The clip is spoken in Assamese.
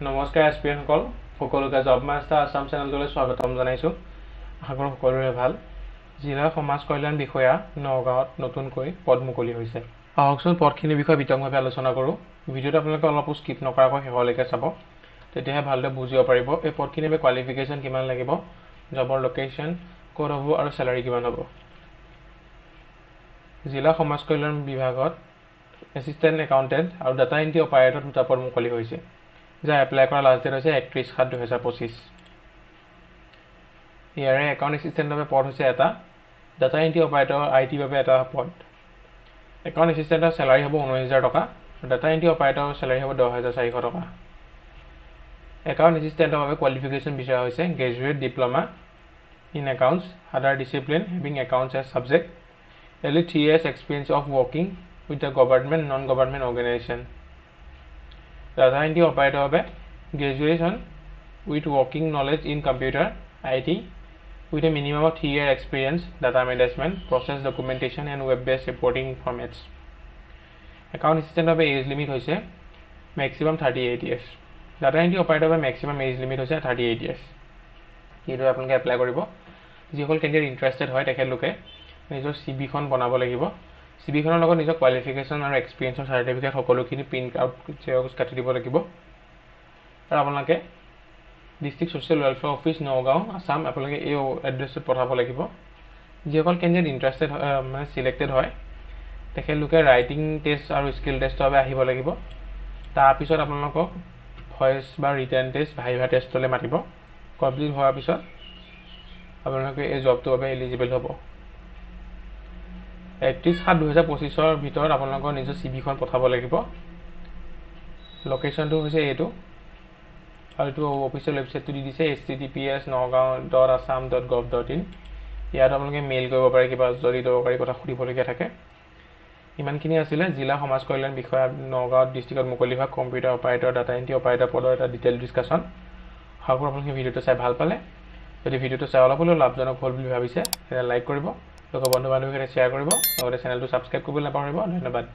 নমস্কাৰ এছপিএনসকল সকলোকে জব মাষ্টাৰ আসাম চেনেলটোলৈ স্বাগতম জনাইছোঁ। আশা কৰোঁ সকলোৰে ভাল। জিলা সমাজ কল্যাণ বিষয়া নগাঁৱত নতুনকৈ পদ মুকলি হৈছে। আহকচোন পদখিনিৰ বিষয়ে বিতংভাৱে আলোচনা কৰোঁ। ভিডিঅ'টো আপোনালোকে অলপো স্কিপ নকৰাকৈ শেষলৈকে চাব, তেতিয়াহে ভালদৰে বুজিব পাৰিব এই পদখিনিৰ বাবে কোৱালিফিকেশ্যন কিমান লাগিব, জবৰ লোকেশ্যন ক'ত হ'ব আৰু চেলাৰী কিমান হ'ব। জিলা সমাজ কল্যাণ বিভাগত এছিষ্টেণ্ট একাউণ্টেণ্ট আৰু ডাটা এণ্ট্ৰি অপাৰেটৰ দুটা পদ মুকলি হৈছে, যাৰ এপ্লাই কৰা লাষ্ট ডেট হৈছে 31/7/2025। ইয়াৰে একাউণ্ট এছিষ্টেণ্টৰ বাবে পদ হৈছে এটা, ডাটা এণ্ট্ৰি অপাৰেটৰ IT বাবে এটা পদ। একাউণ্ট এছিষ্টেণ্টৰ চেলাৰী হ'ব 19,000 টকা, ডাটা এণ্ট্ৰি অপাৰেটৰৰ চেলাৰী হ'ব 10,400 টকা। একাউণ্ট এছিষ্টেণ্টৰ বাবে কোৱালিফিকেশ্যন বিচৰা হৈছে graduate diploma in accounts other discipline having accounts as subject, at least 3 years experience of working with the government non-government organization. Data entry operator বাবে graduation with working knowledge in computer IT with a minimum of 3 year experience, data management, process documentation and web-based reporting formats. Account assistant বাবে age limit হৈছে maximum 38 years. Data entry operator বাবে maximum age limit হৈছে 38 years. এইদৰে আপোনালোকে এপ্লাই কৰিব। যিসকল কেণ্ডিডেট ইণ্টাৰেষ্টেড হয় তেখেতলোকে নিজৰ CVখন বনাব লাগিব। CVখনৰ লগত নিজৰ কোৱালিফিকেশ্যন আৰু এক্সপিৰিয়েঞ্চৰ চাৰ্টিফিকেট সকলোখিনি প্ৰিণ্ট আউট জেৰক্স কাটি দিব লাগিব। আৰু আপোনালোকে district social welfare office Nagaon Assam আপোনালোকে এই এড্ৰেছটোত পঠাব লাগিব। যিসকল কেণ্ডিডেট ইণ্টাৰেষ্টেড মানে চিলেক্টেড হয় তেখেতলোকে ৰাইটিং টেষ্ট আৰু স্কিল টেষ্টৰ বাবে আহিব লাগিব। তাৰপিছত আপোনালোকক ভইচ বা ৰিটেন টেষ্ট ভাইভা টেষ্টলৈ মাতিব। কমপ্লিট হোৱাৰ পিছত আপোনালোকে এই জবটোৰ বাবে এলিজিবল হ'ব। 31/7/2025 ভিতৰত আপোনালোকৰ নিজৰ CVখন পঠাব লাগিব। লোকেশ্যনটো হৈছে এইটো, আৰু এইটো অফিচিয়েল ৱেবছাইটটো দি দিছে https://nagaon.assam.gov.in। ইয়াত আপোনালোকে মেইল কৰিব পাৰে কিবা যদি দৰকাৰী কথা সুধিবলগীয়া থাকে। ইমানখিনি আছিলে জিলা সমাজ কল্যাণ বিষয়া নগাঁও ডিষ্ট্ৰিক্টত মুকলি হোৱা computer operator data entry operator পদৰ এটা ডিটেইল ডিছকাশ্যন। আশা কৰোঁ আপোনালোকে ভিডিঅ'টো চাই ভাল পালে। যদি ভিডিঅ'টো চাই অলপ হ'লেও লাভজনক হ'ল বুলি ভাবিছে তেন্তে লাইক কৰিব, লগৰ বন্ধু বান্ধৱীৰ সৈতে শ্বেয়াৰ কৰিব, লগতে চেনেলটো ছাবস্ক্ৰাইব কৰিবলৈ নাপাহৰিব। ধন্যবাদ।